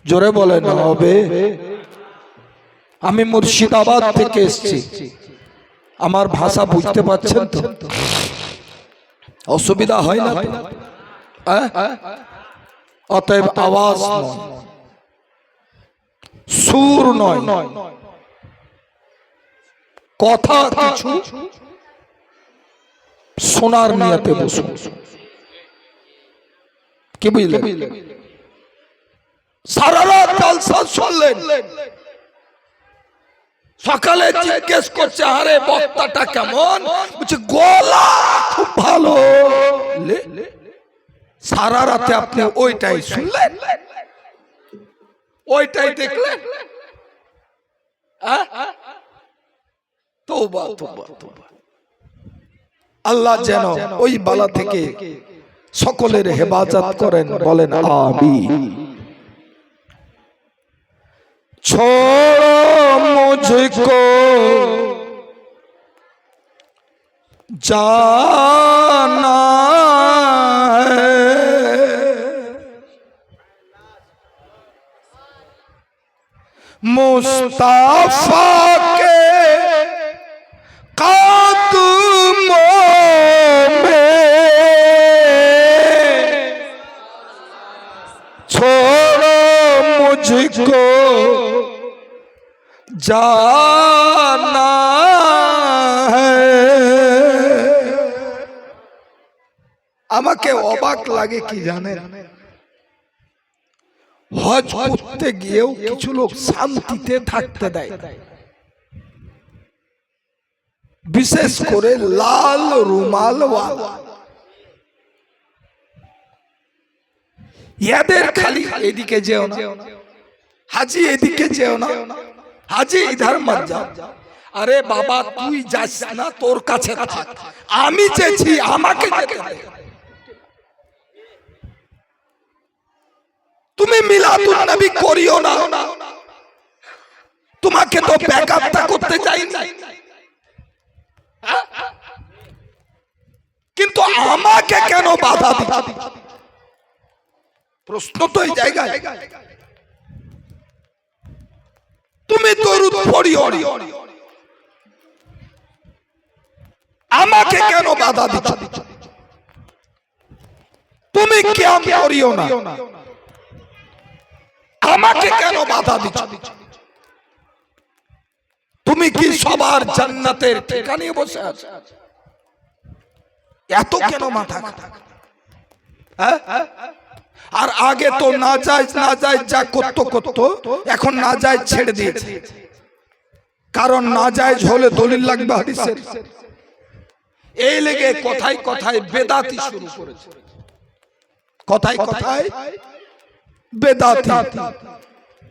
জোরে বলেন হবে। আমি মুর্শিদাবাদ থেকে এসেছি, আমার ভাষা বুঝতে পারছেন তো? অসুবিধা হয় না তো? অতএব আওয়াজ নয়, সুর নয়, কথা কিছু শোনার নিয়তে বসুন। কি বুঝলেন? সারা রাত জলসা শুনলেন, সকালে জিজ্ঞেস করছে আরে বক্তাটা কেমন, বলছে গলা খুব ভালো। সারা রাতে আপনি ওইটাই শুনলেন, ওইটাই দেখলেন। তওবা তওবা তওবা। আল্লাহ যেন ওই বালা থেকে সকলের হেফাজত করেন, বলেন আমিন। छोड़ो मुझको जाना है, मुस्तफा के कदमों में, छोड़ो मुझको जाना है। আমাকে অবাক লাগে কি জানেন, হজ করতে গিয়েও কিছু লোক শান্তিতে থাকতে দেয়, বিশেষ করে লাল রুমাল ওয়ালা। এদের খালি এদিকে যেও না, হাজি এদিকে যেও না, হাজি ইধার মত যাও। আরে বাবা তুই যাস না, তোর কাছে থাক, আমি চেয়েছি আমাকে যেতে দে। তুমি মিলাদুন নবী করিও না, তোমাকে তো ব্যাকআপটা করতে চাইনি, কিন্তু আমাকে কেন বাধা দিচ্ছ? প্রশ্ন তো এই জায়গায়। তুমি দরুদ পড়িও, আমাকে কেন বাধা দিচ্ছ? তুমি কিয়াম করিও না, আমাকে কেন বাধা দিচ্ছ? তুমি কি সবার জান্নাতের ঠিকানা নিয়ে বসে আছো? এত কেন মাথা খারাপ? আর আগে তো না যায় যা করতো, এখন না যায় ছেড়ে দিয়েছে, কারণ না যায় হলে দলিল লাগবে হাদিসের। এই লেগে কথায় কথায় বেদাতি শুরু করেছে, কথায় কথায় বেদাতি,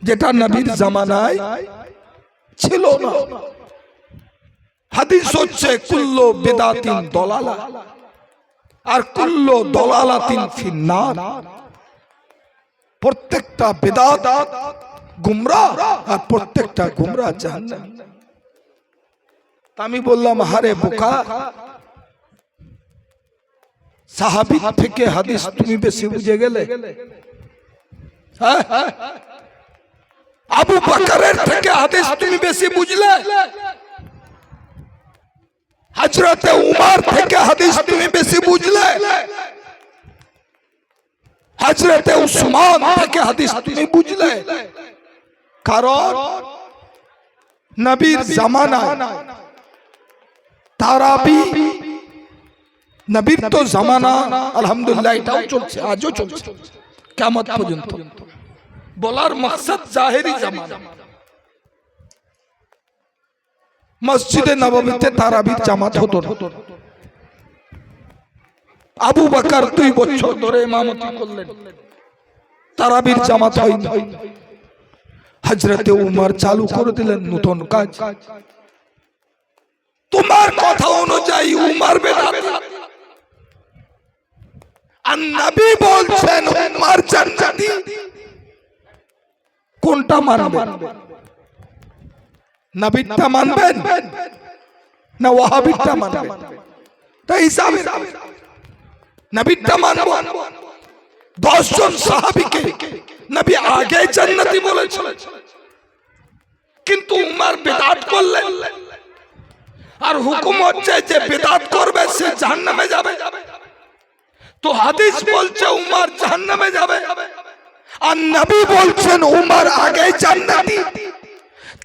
যেটা নবীর জামানায় ছিল না। হাদিস হচ্ছে কুল্লু বিদাতিন দলালা আর কুল্লু দলালাতিন ফিন্নার। প্রত্যেকটা বিদআত গুমরাহ আর প্রত্যেকটা গুমরাহ জাহান্নাম। আমি বললাম হারে বোকা, সাহাবী থেকে হাদিস তুমি বেশি বুঝে গেলে। আবু বকরের থেকে হাদিস তুমি বেশি বুঝলে, হযরতে উমর থেকে হাদিস তুমি বেশি বুঝলে, হযরতে উসমান থেকে হাদিস তুমি বুঝলে। কারণ নবীর জামানায় তারাবি, নবীর তো জামানা আলহামদুলিল্লাহ এটাও চলছে, আজও চলছে কিয়ামত পর্যন্ত। বলার মাকসাদ জাহেরি জামানা। মসজিদে নববীতে তারাবির জামাত হতো না। আবু বকর 2 বছর ধরে ইমামতি করলেন, তারাবির জামাত হয়নি। হযরতে উমর চালু করে দিলেন নতুন কাজ। তোমার কথা অনুযায়ী উমর বেদাতি, আর নবী বলছেন উমর জান্নাতি। কোনটা মানবেন? নবীরটা মানবেন না ওয়াহাবিরটা মানবেন? তাই হিসাবে নবীরটা মানব। 10 জন সাহাবীকে নবী আগে জান্নাতি বলেছিলেন, কিন্তু উমর বিদআত করলেন আর হুকুম হচ্ছে যে বিদআত করবে সে জাহান্নামে যাবে। তো হাদিস বলছে উমর জাহান্নামে যাবে আর নবী বলছেন উমর আগে জান্নাতি।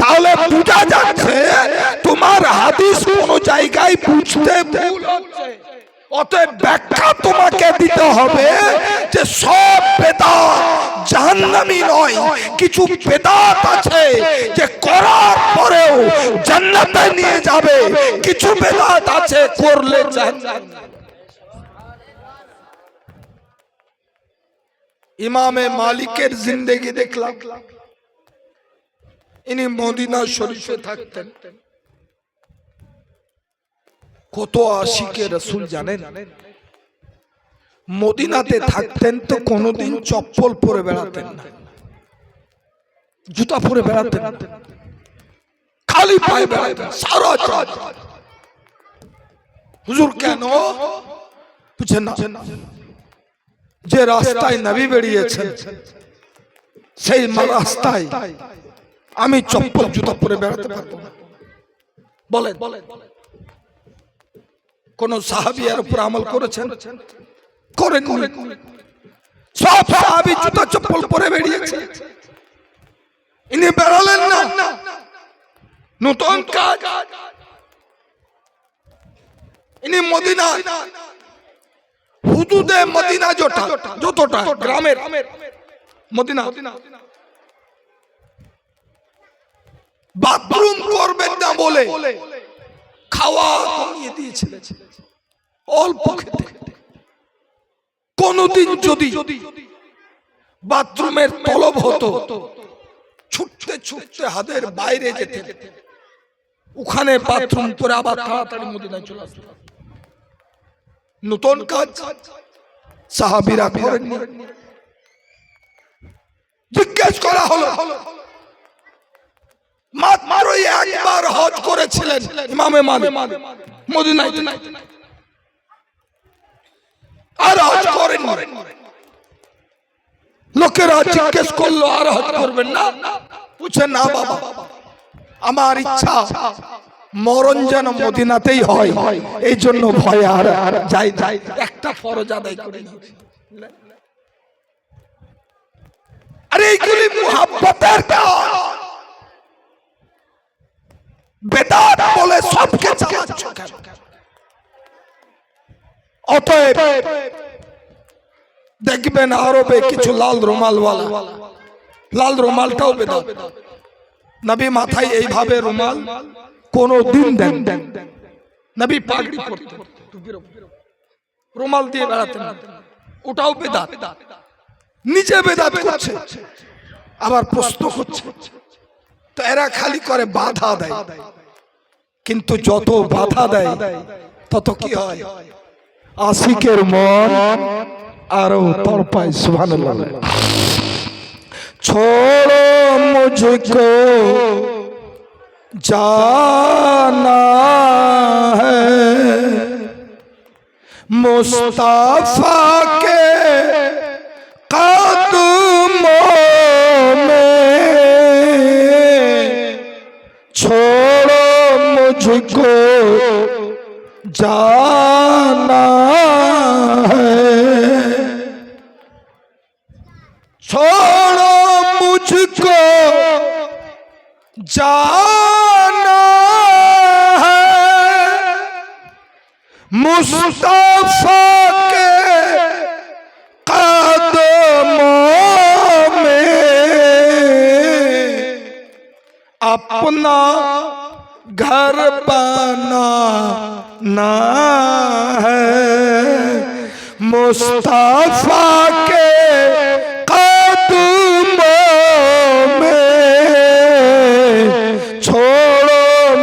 তাহলে বোঝা যাচ্ছে তোমার হাদিস কোন জায়গায় বুঝতে ভুল হচ্ছে। অতএব ব্যাখ্যা তোমাকে দিতে হবে যে সব বেদাত জাহান্নামী নয়, কিছু বেদাত আছে যে করার পরেও জান্নাতে নিয়ে যাবে, কিছু বেদাত আছে করলে জাহান্নামে। ইমামে মালিকের জিন্দেগি দেখলাম, ইনি মদিনা শরীফে থাকতেন। কত আশিকে রাসূল জানেন, মদিনাতে থাকতেন তো কোনোদিন চপ্পল পরে বেড়াতেন না, জুতা পরে বেড়াতেন, খালি পায়ে বেড়াতেন সারা রাত। হুজুর কেন বুঝেন না? যে রাস্তায় নবী বেরিয়েছেন সেই রাস্তায় আমি চপ্পল জুতা পরে বেড়াতে পারবো না। বলেন কোন সাহাবী এর উপর আমল করেছেন? করেন। সব সাহাবী জুতা চপ্পল পরে বেরিয়েছে, ইনি বেরোলেন না। নতুন কাজ, ইনি মদিনা হুদুদে মদিনা যতটা গ্রামের মদিনা বাথরুম করবেন না বলে খাওয়া কমিয়ে দিয়েছিলেন অল্প খেতে। কোনদিন যদি বাথরুমের তলব হতো ছুটতে ছুটতে হাতের বাইরে যেতে, ওখানে বাথরুম করে আবার তাড়াতাড়ি মদিনায় চলে আসতো। নতুন কাজ সাহাবীরা করেননি। জিজ্ঞেস করা হলো, মাত্র একবার হজ করেছিলেন ইমামে মালিক মদিনায়, আর হজ করেন। লোকেরা জিজ্ঞেস করলো আর হজ করবেন না? বুঝছেন না বাবা, আমার ইচ্ছা মরণ যেন মদিনাতেই হয়, এই জন্য ভয় আর যাই একটা ফরজ আদায় করে। আরে এইগুলি মুহাব্বতের কাজ, বেদাত বলে সবকে চালাচ্ছ কেন? অতএব দেখবেন আরবে কিছু লাল রুমালওয়ালা, লাল রুমালটাও বেদাত। নবী মাথায় এইভাবে রুমাল কোনদিন দেন, নবী পাগড়ি পরতেন, রুমাল দিয়ে বেড়াতেন, ওটাও বেদাত। নিজে বেদাত করছে আবার প্রশ্ন করছে। তো এরা খালি করে বাধা দেয়, কিন্তু যত বাধা দেয় তত কি হয়? আশিকের মন আরো তড়পায়। সুবহানাল্লাহ। छोड़ो मुझको जाना है मुस्तफा के कदमों में, छोड़ो मुझको जाना है, छोड़ो मुझको जाना है मुस्तफा के कदमों में, अपना घर बनाना है मुस्तफा के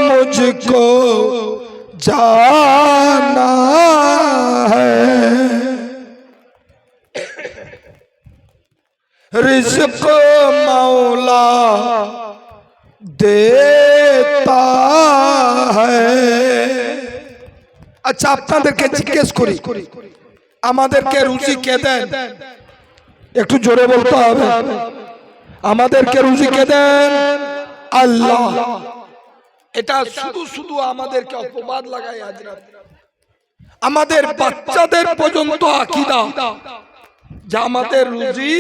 मुझको जाना है। रिज़्क़ मौला देता है। আচ্ছা আপনাদেরকে জিজ্ঞেস করি, আমাদেরকে রুজি কে দেন? একটু জোরে বলতে হবে। আমাদেরকে রুজি কে দেন? আল্লাহ। এটা শুধু শুধু আমাদেরকে অপবাদ লাগায় হাজরাত। আমাদের বাচ্চাদের পর্যন্ত আকীদা যে আমাদের রুজি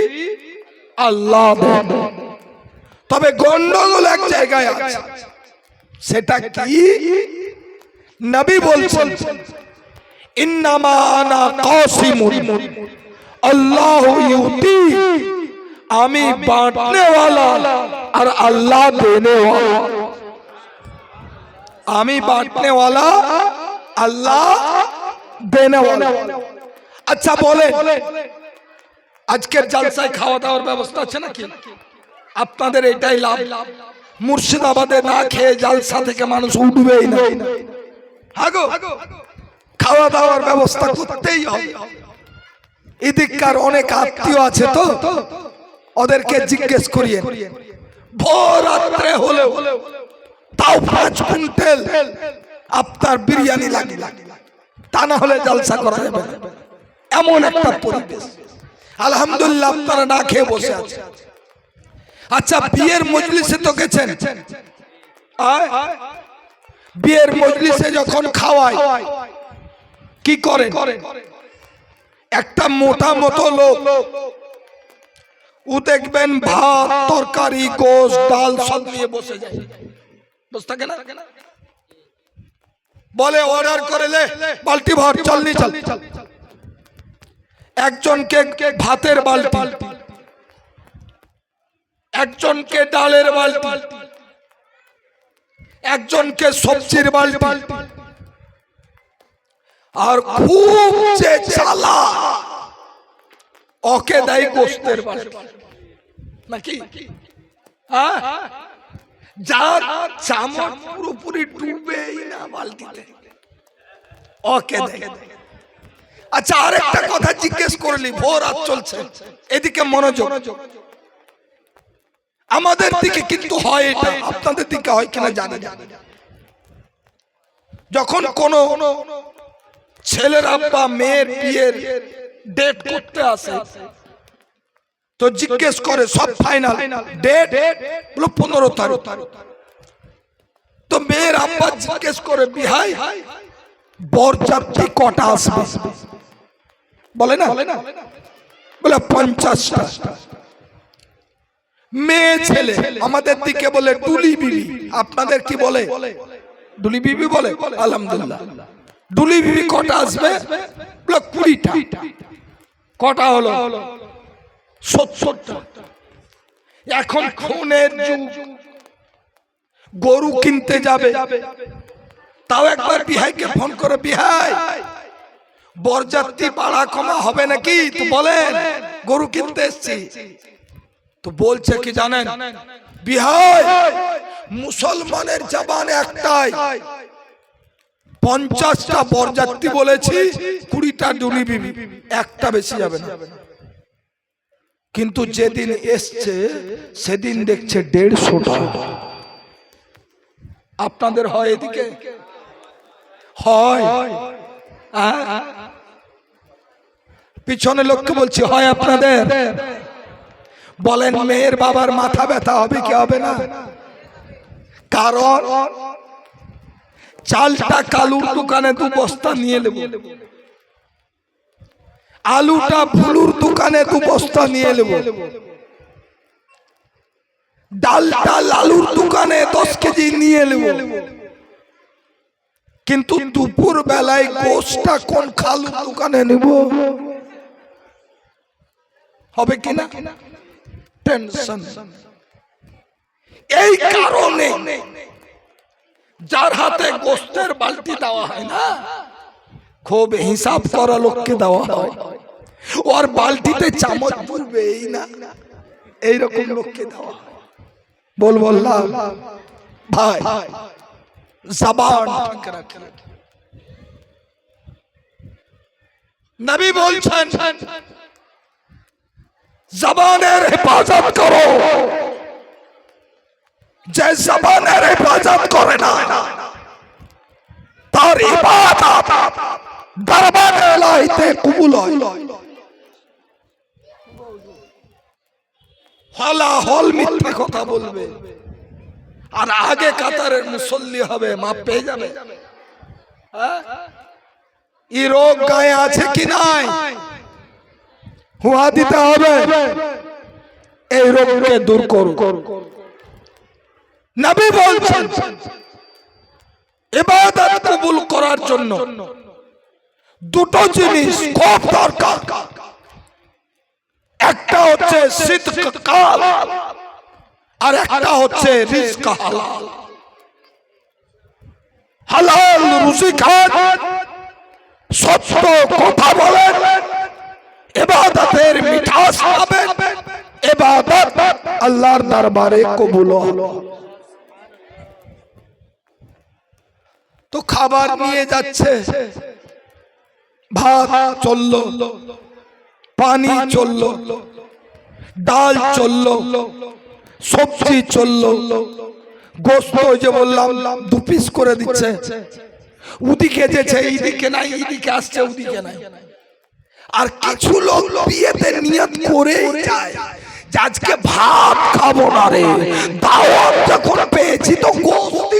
আল্লাহ দেন। তবে গন্ডগোল এক জায়গায় আছে, সেটা কি? নবী বলছেন ইন্নামা আনা কাসিমুন আল্লাহু ইউতি, আমি বাঁটনে ওয়ালা আর আল্লাহ দেনে ওয়ালা। আমি বাঁটনে ওয়ালা, আল্লাহ দেনে ওয়ালা। আচ্ছা বলে আজকের জালসায় খাওয়া দাওয়ার ব্যবস্থা আছে নাকি? আপনাদের এটাই লাভ। মুর্শিদাবাদে না খেয়ে জালসা থেকে মানুষ উঠবেই না। হাগো খাওয়া দাওয়ার ব্যবস্থা করতেই হবে। এদিককার অনেক আত্মীয় আছে তো, ওদেরকে জিজ্ঞেস করিয়ে ভোর রাত্রে হলেও তাও 5 কুইন্টাল আপনার বিরিয়ানি লাগে, তা না হলে জালসা করা যাবে না। এমন একটা পরিবেশ, আলহামদুলিল্লাহ আপনারা না খেয়ে বসে আছেন। আচ্ছা বিয়ের মজলিসে তো গেছেন, বিয়ের মজলিসে যখন খাওয়ায় কি করে? একটা মোটা মতো লোক, ও দেখবেন ভাত তরকারি গোশত ডাল সব নিয়ে বসে যায়, বসে থাকে না? বলে অর্ডার করে লে বালতি ভর, চলনি চল। একজনকে ভাতের বালতি, একজনকে ডালের বালতি, একজনকে সবজির বালতি, আর খুব যে জ্বালা ওকে দেয় গোশতের বালতি নাকি? যার চামচ পুরোপুরি ডুবেই না বালতিতে, ওকে দেয়। আচ্ছা আরেকটা কথা জিজ্ঞেস করলি, ভোর রাত চলছে, এদিকে মনোযোগ। আমাদের দিকে কিন্তু হয় এটা, আপনাদের দিকে হয় কিনা জানি না। যখন কোন ছেলের আব্বা মেয়ের বিয়ের ডেট করতে আসে তো জিজ্ঞেস করে সব ফাইনাল ডেট, বলো 15 তারিখ। তো মেয়ের আব্বা জিজ্ঞেস করে বিহাই বরযাত্রী কটা আসবে? বলে না, বলে 50টা। মেয়ে ছেলে আমাদের দিকে বলে ডুলি বিবি, আপনাদের কি বলে? ডুলি বিবি বলে। আলহামদুলিল্লাহ। ডুলি বিবি কটা আসবে? বলে 20টা। কটা হলো? 70টা। এখন খুনের যুগ, গরু কিনতে যাবে, তাও একবার বিহাইকে ফোন করে, বিহাই বরযাত্রী পাড়া কমা হবে নাকি? তো বলেন গরু কিনতে এসছি। তো বলছে কি জানেন, বিহাই মুসলমানের জবানে একটাই, 50টা বরযাত্রী বলেছি, 20টা ডুলি বিবি, একটা বেশি যাবে না। কিন্তু যেদিন এসছে সেদিন দেখছে 150টা। আপনাদের হয় এদিকে? হয়? পিছনে লোককে বলছি হয় আপনাদের? বলেন মেয়ের বাবার মাথা ব্যথা হবে কি হবে না? কারণ চালটা কালুর দোকানে 2 বস্তা নিয়ে নেব, আলুটা ভুলুর দোকানে 2 বস্তা নিয়ে নেব, ডালটা লালুর দোকানে 10 কেজি নিয়ে নেব। কিন্তু দুপুর বেলায় গোশতটা কোন খালুর দোকানে নেব? হবে কিনা? টেনশন। এই কারণে যার হাতে গোশতের বালতি দেওয়া হয় না, খুব হিসাব করা লোককে দেওয়া হয়। ওর বালতিতে চামচ ভরবেই না, এইরকম লোককে দেওয়া হয়। বলবো ভাই জবান ঠিক রাখেন। নবী বলছেন জবানের হেফাজত করো, যে জবানের হেফাজত করে না তার ইবাদত দরবারে ইলাহিতে কবুল হয়। হলাহল মিথ্যা কথা বলবে, আর আগে কাতারের মুসল্লি হবে, মাপ পেয়ে যাবে। এই রোগ গায়ে আছে কি নাই? হুয়া দিতে হবে, এই রোগকে দূর করো। নবী বলছেন ইবাদত কবুল করার জন্য দুটো জিনিস খুব দরকার। একটা হচ্ছে সিদক কাল, আর একটা হচ্ছে রিজক হালাল। হালাল রুজি খান, সত্য কথা বলেন, ইবাদতের মিঠাস পাবেন, ইবাদত আল্লাহর দরবারে কবুল হবে। তো খাবার নিয়ে যাচ্ছে, ভাত চললো, পানি চললো, ডাল চললো, সবজি চললো, গোস্ত যে বললাম 2 পিস করে দিচ্ছে। ওদিকে যেছে এইদিকে নাই, এইদিকে আসছে ওদিকে নাই। আর কিছু লোক বিয়েতে নিয়ত করে যায় যে আজকে ভাত খাবো না রে, দাওয়াত যখন পেয়েছি তো গোস্ত।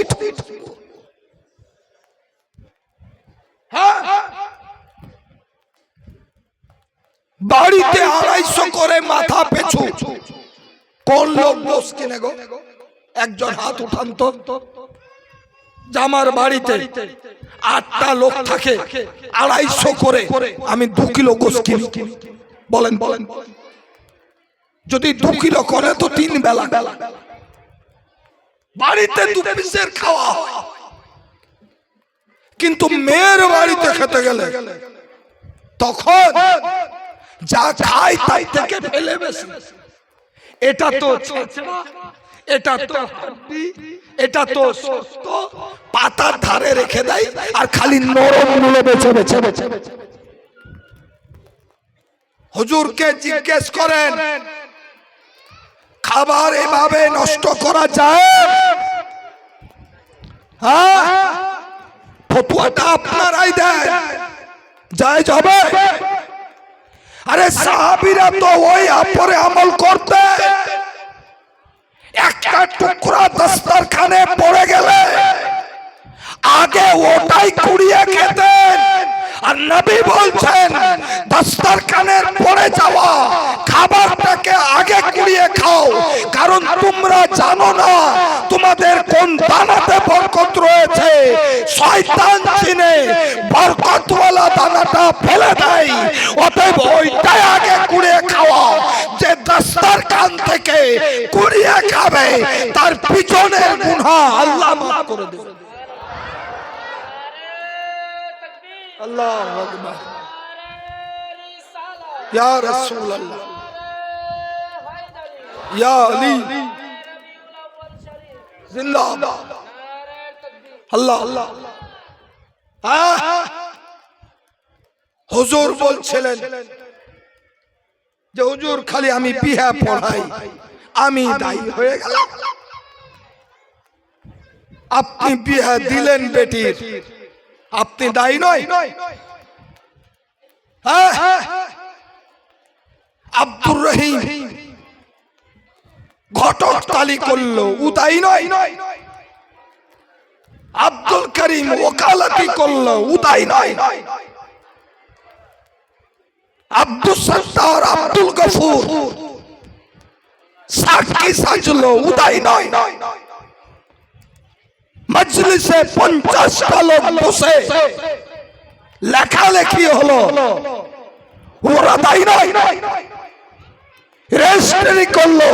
বাড়িতে 250 করে মাথা পেছু কোন লোক গোস্ত কিনে গো? একজন হাত উঠান তো। জামার বাড়িতে 8টা লোক থাকে, 250 করে আমি 2 কিলো গোস্ত কিনি। বলেন বলেন, যদি 2 কিলো করে তো 3 বেলা বাড়িতে 2 পিসের খাওয়া হয়। কিন্তু মেয়ের বাড়িতে খেতে গেলে তখন যা খায় তাই থেকে ফেলে বেশি। এটা তো ছেঁচড়া, এটা তো হাড্ডি, এটা তো শক্ত, পাতার ধারে রেখে দেয় আর খালি নরম গুলো বেছে বেছে বেছে। হুজুরকে জিজ্ঞেস করেন খাবার এভাবে নষ্ট করা যায়? হ্যাঁ, ফতোয়াটা আপনারাই দেন, যায় যাবে? আরে সাহাবীরা তো ওই আপরে আমল করতে, একটা টুকরা দস্তরখানে পড়ে গেলে আগে ওটাই কুড়িয়ে খেতেন। আর নবী বলছেন দস্তরখানের পড়ে যাওয়া খাবারটাকে আগে কুড়িয়ে খাও, কারণ তোমরা জানো না তোমাদের কোন দানাতে বরকত রয়েছে। শয়তান চিনে বরকতওয়ালা দানাটা ফেলে দেয়, অতএব ওইটাই আগে কুড়িয়ে খাওয়া। যে দস্তরখান থেকে কুড়িয়ে খাবে তার পিছনের গুনাহ আল্লাহ মাফ করে দেবে। আল্লাহু আকবার, ইয়া রাসূলুল্লাহ, ইয়া আলী জিন্দাবাদ, আল্লাহ আল্লাহ। হুজুর বলছিলেন যে হুজুর খালি আমি বিহা পড়াই, আমি দায়ী হয়ে গেলাম। আপনি বিহা দিলেন বেটির, আপনি দায়ী নয়? আব্দুর রহিম ঘটক তালি করলো, ও দায়ী নয়? আব্দুল করিম ওকালতি করলো, ও দায়ী নয়? আব্দুল সত্তার, আব্দুল গফুর সাক্ষী সাজলো, ও দায়ী নয়? মজলিসে 50টা লোক বসে লেখালেখি হলো, ওরা দায়ী নয়? রেজিস্ট্রি করলো,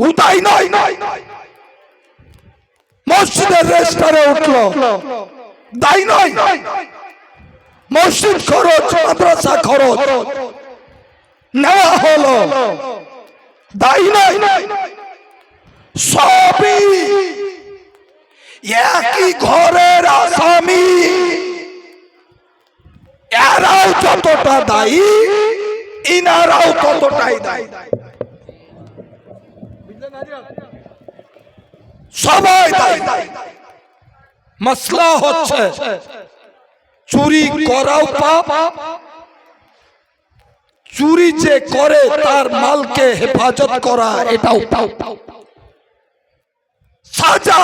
ও দায়ী নয়? মসজিদের রেজিস্টারে উঠলো, দায়ী নয়? মসজিদ খরচ, মাদ্রাসা খরচ নেওয়া হলো, দায়ী নয়? সবই একই ঘরের আসামি, এরাও যতটা দায়ী ইনারাও ততটাই দায়ী। সবাই দায়ী। মাসলা হচ্ছে চুরি করাও পাপ, চুরি যে করে তার মালকে হেফাজত করা এটাও সাজা।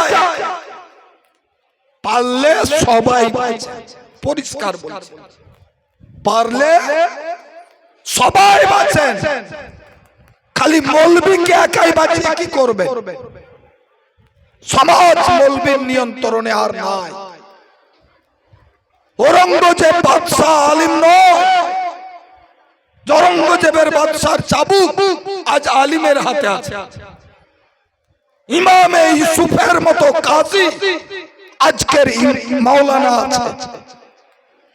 পারলে সবাই বাঁচে, পরিষ্কার বলছে, পারলে সবাই বাঁচেন। খালি মৌলবীকে একাই বাঁচিয়ে কি করবে? সমাজ মৌলবীর নিয়ন্ত্রণে আর নাই। ঔরঙ্গজেব বাদশাহ আলিম নয়, ঔরঙ্গজেবের বাদশার চাবুক আজ আলিমের হাতে আছে। ইমামে ইউসুফের মতো কাজী আজকের মাওলানা আছে।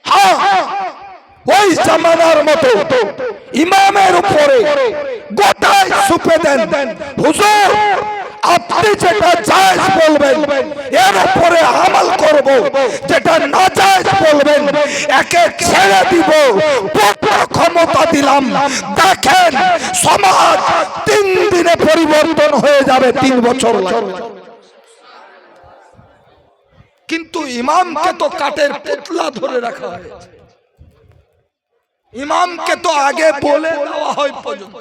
হ্যাঁ, ওই জামানার মতো ইমামের উপরে গোটাই সুপে দেন, হুজুর আপনি যেটা জায়েজ বলবেন এর উপরে আমল করব, যেটা নাজায়েজ বলবেন একে ছেড়ে দিব, ক্ষমতা দিলাম। দেখেন সমাজ 3 দিনে পরিবর্তন হয়ে যাবে, 3 বছর লাগবে। কিন্তু ইমামকে তো কাঠের পুতলা ধরে রাখা হয়েছে। ইমামকে তো আগে বলে দেওয়া হয় পর্যন্ত।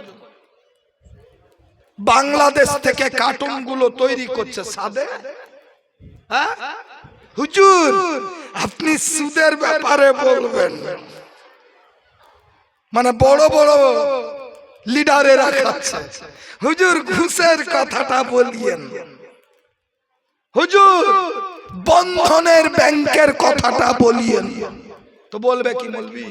বাংলাদেশ থেকে কার্টুন গুলো তৈরি করছে সাদে। হুজুর আপনি সুদের ব্যাপারে বলবেন, মানে বড় বড় লিডারেরা খাচ্ছে। হুজুর ঘুষের কথাটা বলিয়েন, হুজুর বন্ধনের ব্যাংকের কথাটা বলিয়েন। তো বলবে কি বলবি?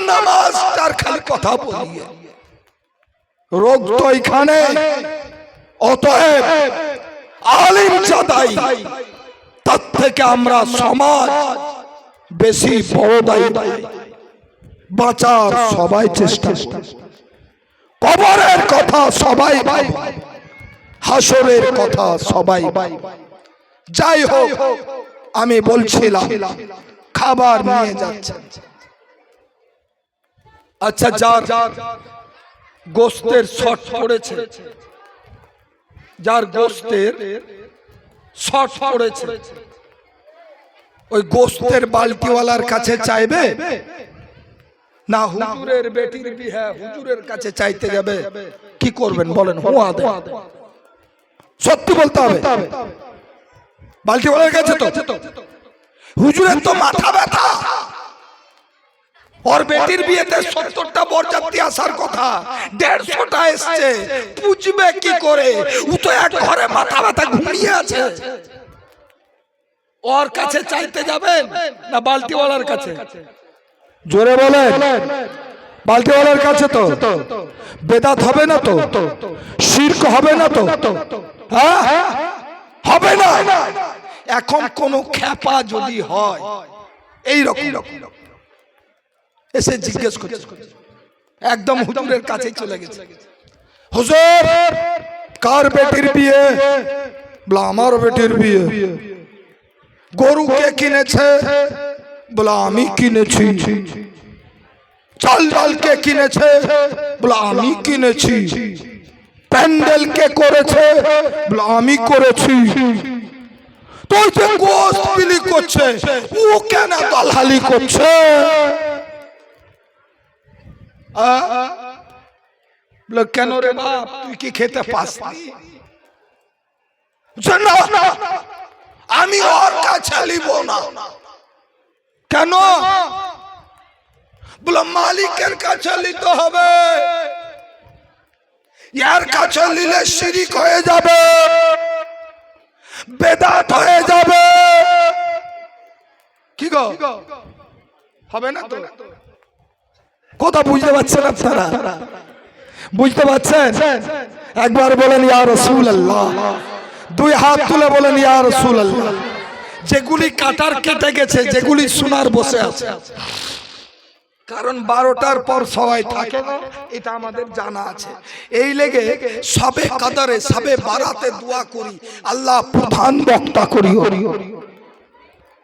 নামাজটার খালি কথা বলিয়ে, রোগ তো এখানে। অতএব আলিম জাদাই, তার থেকে আমরা সমাজ বেশি বড় দায়ী। বাঁচার সবাই চেষ্টা, কবরের কথা সবাই ভাই, হাসরের কথা সবাই ভাই। যাই হোক, আমি বলছিলাম খাবার নিয়ে যাচ্ছে। আচ্ছা, যার গোস্তের শর্ট পড়েছে, যার গোস্তের শর্ট পড়েছে, ওই গোস্তের বালতিওয়ালার কাছে চাইবে না হুজুরের বেটির বিয়ে হুজুরের কাছে চাইতে যাবে? কি করবেন বলেন? হুয়া দেন, সত্যি বলতে হবে। বালতিওয়ালার কাছে তো হুজুরের তো মাথা ব্যথা, ওর বেটির বিয়েতে 70টা বরযাত্রী আসার কথা, 150টা এসছে, বুঝবে কি করে? ও তো এক ঘরে মাথা ব্যথা ঘুমিয়ে আছে। ওর কাছে চাইতে যাবেন না বালতিওয়ালার কাছে? জোরে বলেন। বালতিওয়ালার কাছে তো বেদাত হবে না তো, শিরক হবে না তো, হ্যাঁ হবে না। এখন কোন খ্যাপা যদি হয় এইরকম এসে জিজ্ঞেস করছে, একদম হুজুরের কাছে চলে গেছে, হুজুর কার বেটির বিয়ে? বলা আমার বেটির বিয়ে। গরু কে কিনেছে? বলা আমি কিনেছি। চাল ডাল কে কিনেছে? বলা আমি কিনেছি। প্যান্ডেল কে করেছে? বলা আমি করেছি। তো যে গোস্ত বিলি করছে ও কেন দলালি করছে? কেন রে বাপ, তুই কি খেতে পাস? আমি ওর কাছে নিব না। কেন? বলে মালিকের কাছে নিতে হবে, ইয়ার কাছে নিলে শিরিক হয়ে যাবে, বেদাত হয়ে যাবে। কি গো হবে না তো? কথা বুঝতে পারছেন আপনারা? বুঝতে পারছেন? একবার বলেন ইয়া রাসূলুল্লাহ, 2 হাত তুলে বলেন ইয়া রাসূলুল্লাহ। যেগুলি কাটার কেটে গেছে, যেগুলি সোনার বসে আছে, কারণ 12টার পর সবাই থাকে না, এটা আমাদের জানা আছে। এই লেগে সবে কদরে সবে বারাতে দোয়া করি, আল্লাহ প্রধান বক্তা করি।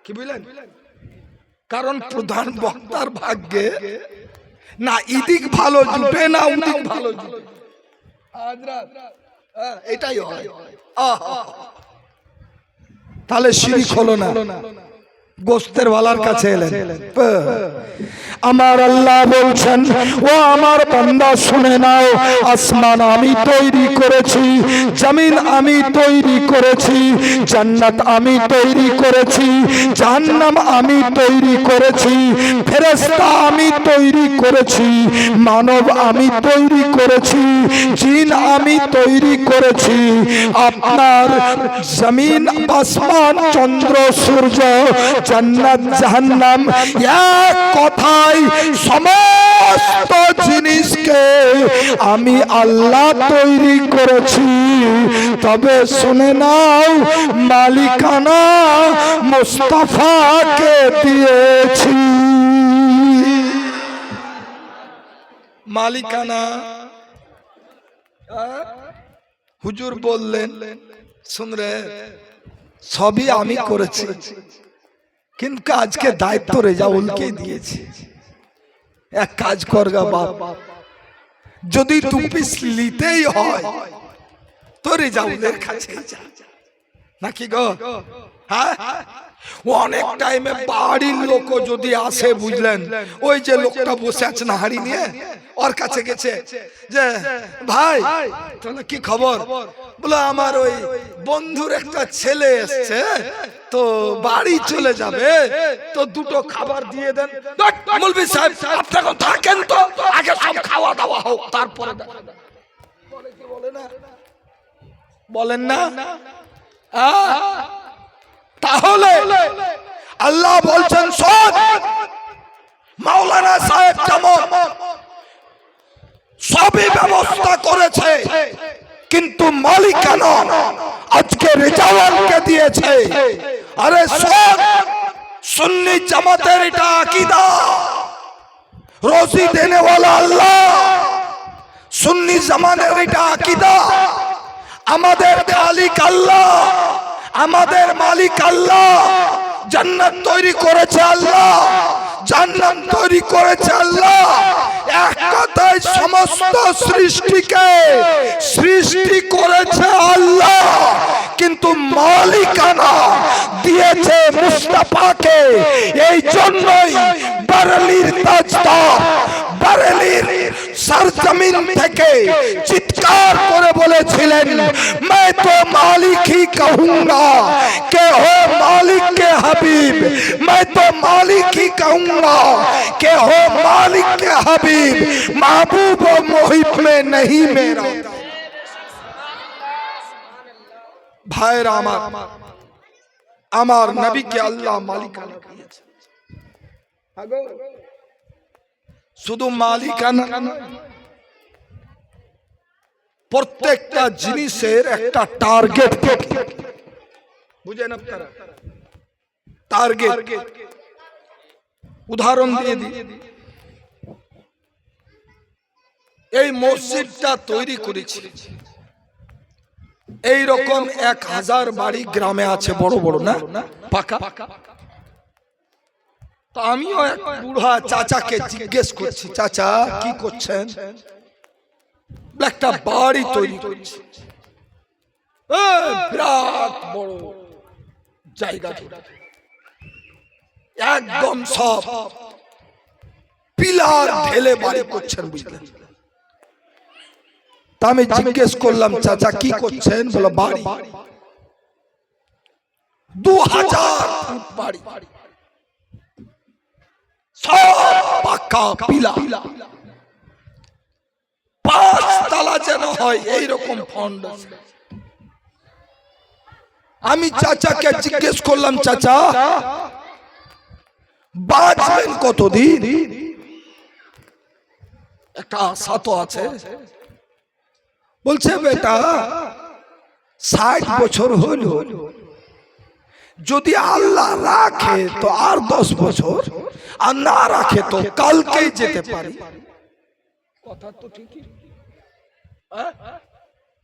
কি বুঝলেন? কারণ প্রধান বক্তার ভাগ্যে না ইদিক ভালো জুটে না উদিক ভালো জুটে, এটাই হয়। তাহলে শিরিক হলো না। গোস্তের ওয়ালার কাছে এলেন। আমার আল্লাহ বলছেন, ও আমার বান্দা শুনে নাও, আসমান আমি তৈরি করেছি, জমিন আমি তৈরি করেছি, জান্নাত আমি তৈরি করেছি, জাহান্নাম আমি তৈরি করেছি, ফেরেশতা আমি তৈরি করেছি, মানব আমি তৈরি করেছি, জিন আমি তৈরি করেছি। আপনার জমিন, আসমান, চন্দ্র, সূর্য, জান্নাত, জাহান্নাম, এক কথায় সমস্ত জিনিসকে আমি আল্লাহ তৈরি করেছি। তবে শুনে নাও, মালিকানা মুস্তাফাকে দিয়েছি। মালিকানা হুজুর বললেন, শুন রে, সবই আমি করেছি, কিন্তু আজকে দায়িত্ব রেজাউলকে দিয়েছি। এক কাজ করগা বাপ, যদি দু পিস নিতেই হয় তো রেজাউলের কাছে যা, নাকি গো? হ্যাঁ, অনেক টাইমে বাড়ির লোক যদি আসে, বুঝলেন, ওই যে লোকটা বসে আছে না হাড়ি নিয়ে, ওর কাছে গেছে যে ভাই তাহলে কি খবর, বলে আমার ওই বন্ধুর একটা ছেলে এসছে তো বাড়ি চলে যাবে, তো দুটো খাবার দিয়ে দেন। মৌলভী সাহেব আপনি এখন থাকেন তো, আগে সব খাওয়া দাওয়া হোক, তারপরে বলে কি বলে না, বলেন না? তাহলে আল্লাহ বলছেন, শোন, মাওলানা সাহেব যেমন সবই ব্যবস্থা করেছে, কিন্তু মালিকানা আজকে রেজাওয়ানকে দিয়েছে। আরে শোন, সুন্নি জামাতের এটা আকীদা, রোজি দেনে ওয়ালা আল্লাহ, সুন্নি জামানের এটা আকীদা, আমাদের খালিক আল্লাহ, আমাদের মালিক আল্লাহ, জান্নাত তৈরি করেছে আল্লাহ, জান্নাত তৈরি করেছে আল্লাহ। এক কথায় সমস্ত সৃষ্টিকে সৃষ্টি করেছে আল্লাহ, কিন্তু মালিকানা দিয়েছে মুস্তাফাকে। এই জন্যই বারেলির তাজদার, বারেলির सरजमीन থেকে চিৎকার করে বলেছিলেন, मैं तो मालिक ही कहूंगा कि हो मालिक के हबीब, मैं तो मालिक ही कहूंगा कि हो मालिक के हबीब, महबूब व मुहिब में नहीं मेरा। ভাইরা আমার, আমার নবীকে আল্লাহ মালিকানা দিয়েছে। শুধু মালিকানা, প্রত্যেকটা জিনিসের একটা টার্গেট থাকে, বুঝেন আপনারা? টার্গেট। উদাহরণ দিয়ে দিই, এই মসজিদটা তৈরি করেছি, এই রকম 1000 বাড়ি গ্রামে আছে, বড় বড় না পাকা। তো আমিও এক বুড়া চাচাকে জিজ্ঞেস করছি, চাচা কি করছেন? একটা বাড়ি তৈরি করছি, বিরাট বড় জায়গা, একদম সব পিলার ঢেলে বাড়ি করছেন, বুঝলেন? তা আমি জিজ্ঞেস করলাম, চাচা কি করছেন? বলো বাড়ি, 2000 ফুট বাড়ি, সব পাকা পিলা, 5 তলা যেন হয় এইরকম ফাউন্ডেশন। আমি চাচাকে জিজ্ঞেস করলাম, চাচা বাঁচবেন কতদিন? একটা আশা তো আছে। বলছে বেটা 60 বছর হলো, যদি আল্লাহ রাখে তো আর 10 বছর, আর না রাখে তো কালকেই যেতে পারি। কথা তো ঠিকই,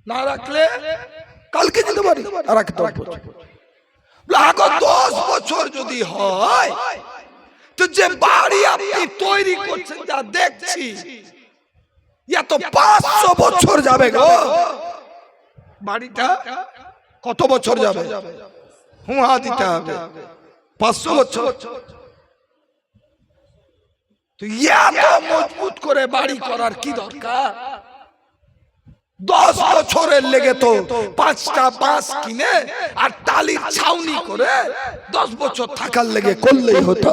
না রাখলে কালকে যেতে পারি, আর রাখে 10 বছর। 10 বছর যদি হয় তো যে বাড়ি আপনি তৈরি করছেন, যা দেখছি, ইয়া তো 500 বছর যাবে গো। বাড়িটা কত বছর যাবে? হুঁয়া দিতে হবে, 500 বছর। তো এত মজবুত করে বাড়ি করার কি দরকার? 10 বছরের লেগে তো 5টা বাঁশ কিনে আর টালির ছাউনি করে 10 বছর থাকার লেগে করলেই হতো।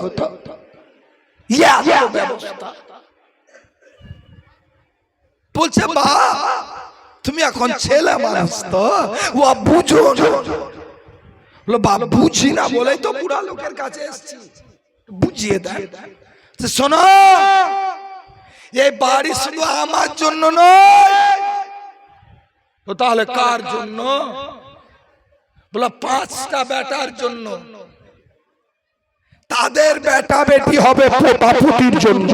ব্যবস্থা বলছে বা তুমি এখন ছেলে মানুষ তো ও বুঝো না। বাপ বুঝি না বলেই তো বুড়া লোকের কাছে এসেছি, বুঝিয়ে দেয়। শোনো, এই বাড়ি শুধু আমার জন্য নয়, তো তাহলে কার জন্য? বলে 5টা বেটার জন্য। তাদের বেটা বেটি হবে পোতাপুতির জন্য,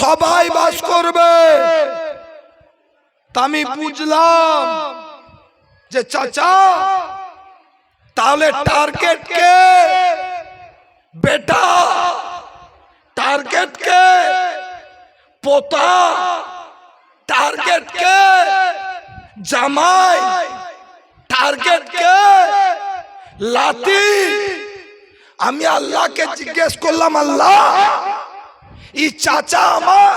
সবাই বাস করবে। তা আমি বুঝলাম যে চাচা তাহলে টার্গেট কে? বেটা। টার্গেট কে? পোতা। টার্গেট কে? জামাই। টার্গেট কে? লাতি। আমি আল্লাহকে জিজ্ঞেস করলাম, আল্লাহ এই চাচা আমার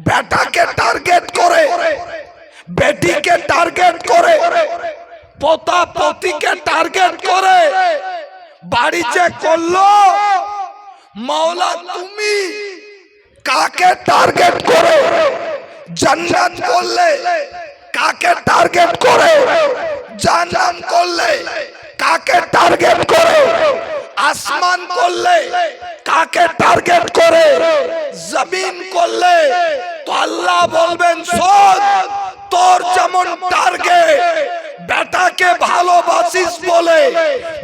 বেটাকে টার্গেট করে, বেটিকে টার্গেট করে, পোতা পতিকে টার্গেট করে বাড়ি যে করলো, মাওলা তুমি কাকে টার্গেট করে জান্নাত করলে? কাকে টার্গেট করে জাহান্নাম করলে? কাকে টার্গেট করে আসমান করলে? কাকে টার্গেট করে জমিন করলে? তো আল্লাহ বলবেন শোন, তোর যেমন টার্গেট বেটাকে ভালোবাসিস বলে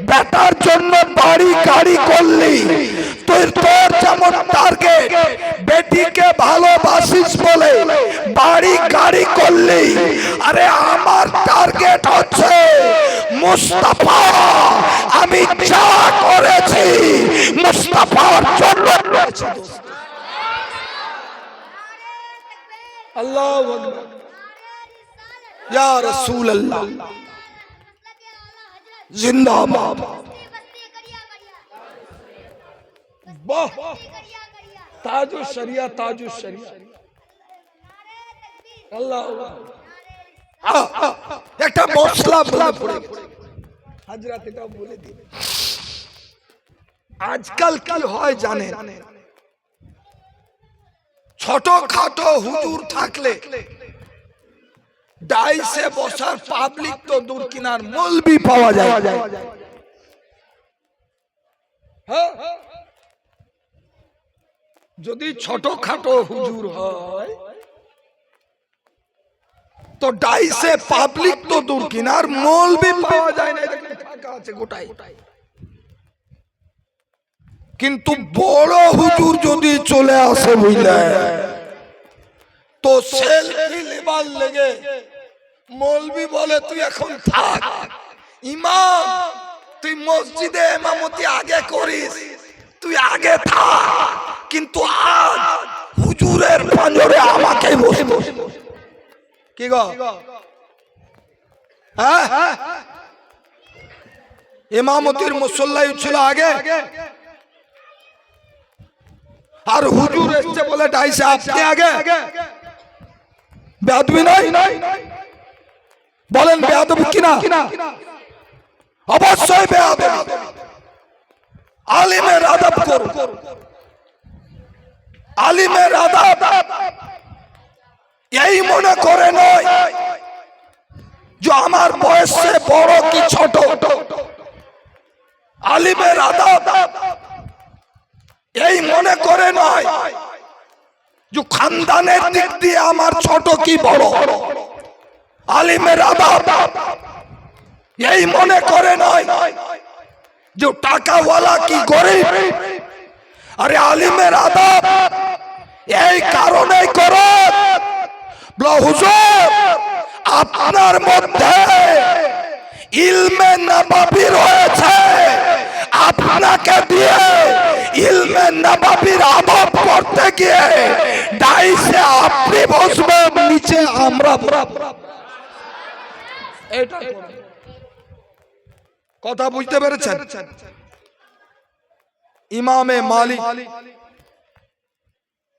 বেটার জন্য বাড়ি গাড়ি করলি, তোর যেমন টার্গেট বেটিকে ভালোবাসিস বলে বাড়ি গাড়ি করলি। আরে আমার টার্গেট হচ্ছে মুস্তাফা। আমি যা করেছি মুস্তাফার জন্য করেছি। আল্লাহু আকবার, ইয়া রাসূলুল্লাহ জিন্দাবাদ। বাহ, তাজুস শরিয়া, তাজুস শরিয়া। আল্লাহু আকবার। একটা মশলা বলে পড়ে গেছে, হাজরাত এটা বলে দিন। আজকাল কি হয় জানেন? ছোট খাটো হুজুর থাকলে ডাইসে বসার পাবলিক তো দূর কিনার মৌলবি পাওয়া যায়। যদি ছোট খাটো হুজুর হয় তো ডাইসে পাবলিক তো দূর কিনার মৌলবি পাওয়া যায় না, ফাঁকা আছে গোটাই। কিন্তু বড় হুজুর যদি চলে আসে বুঝলে, তো সেলফি নেবার লেগে মৌলবি বলে তুই এখন থাক, ইমাম তুই মসজিদে ইমামতি আগে করিস, তুই আগে থাক, কিন্তু আজ হুজুরের পাঁজরে আমাকে বসবো। কি গো? হ্যাঁ, ইমামতির মুসল্লাই ছিল আগে, আর হুজুর এসছে বলে ডাইসে আপনি আগে। বেয়াদবি নাই? বলেন বেয়াদব কিনা? অবশ্যই বেয়াদব। আলিমের আদব করুন, আলিমের আদব এই মনে করে নয় যে আমার বয়সে বড় কি ছোট। আলিমের আদব এই মনে করে নয় যে খানদানের দিক দিয়ে আমার ছোট কি বড়। আলিমের আদব এই মনে করে নয় যে টাকাওয়ালা কি গরিব। আরে আলিমের আদব এই কারণেই করো, হুজুর আপনার মধ্যে ইলমে নববী রয়েছে, আপনাকে দিয়ে ইলমে নববীর আদব করতে গিয়ে ডাইসে আপনি বসবেন, নিচে আমরা। এটা কথা বুঝতে পেরেছেন? ইমামে মালিক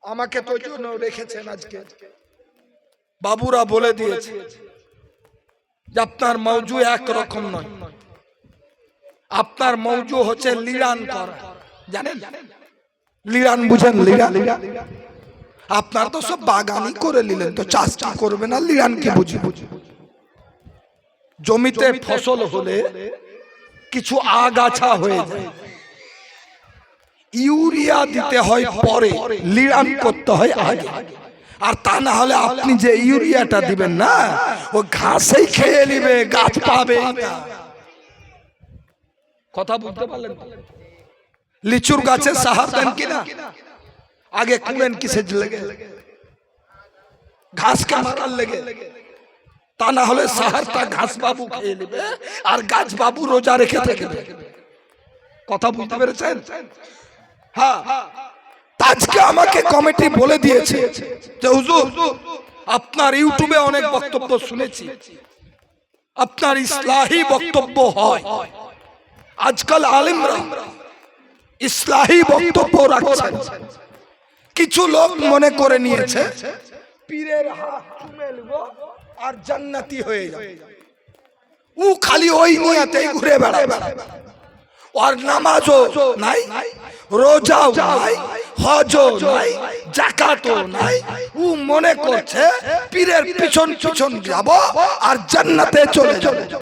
আমাকে তো জন্য রেখেছেন আজকে, বাবুরা বলে দিয়েছে যে আপনার মৌজু একরকম নয়, আপনার মৌজু হচ্ছে লিড়ান করা। জানেন লিড়ান বুঝেন? লিড়ান আপনার তো সব বাগানি করে নিলেন, তো চাষ কি করবে না, লিড়ান কি বুঝি? জমিতে ফসল হলে কিছু আগাছা হয়ে যায়, ইউরিয়া দিতে হয় পরে, লিড়ান করতে হয় আগে। আর তা না হলে আপনি যে ইউরিয়াটা দিবেন না, ও ঘাসেই খেয়ে নিবে, গাছ পাবে না। কথা বুঝতে পারলেন? লিচুর গাছে সাহার দেন কিনা? আগে কুড়েন কিসের লেগে? ঘাসকে মারার লেগে। তা না হলে সাহারটা ঘাস বাবু খেয়ে নেবে আর গাছ বাবু রোজা রেখে থাকবে। কথা বুঝতে পেরেছেন? হ্যাঁ, আজকে আমাকে কমিটি বলে দিয়েছে যে হুজুর আপনার ইউটিউবে অনেক বক্তব্য শুনেছি, আপনার ইসলাহি বক্তব্য হয়, আজকাল আলেমরা ইসলাহি বক্তব্য রাখছেন। কিছু লোক মনে করে নিয়েছে পীরের হাত চুমে নেব আর জান্নাতি হয়ে যাবে, ও খালি ওই নিয়াতেই ঘুরে বেড়ায়। আর নামাজও নাই, রোজাও নাই, হজও নাই, যাকাতও নাই। ও মনে করছে পীরের পিছন পিছন যাব আর জান্নাতে চলে যাবে।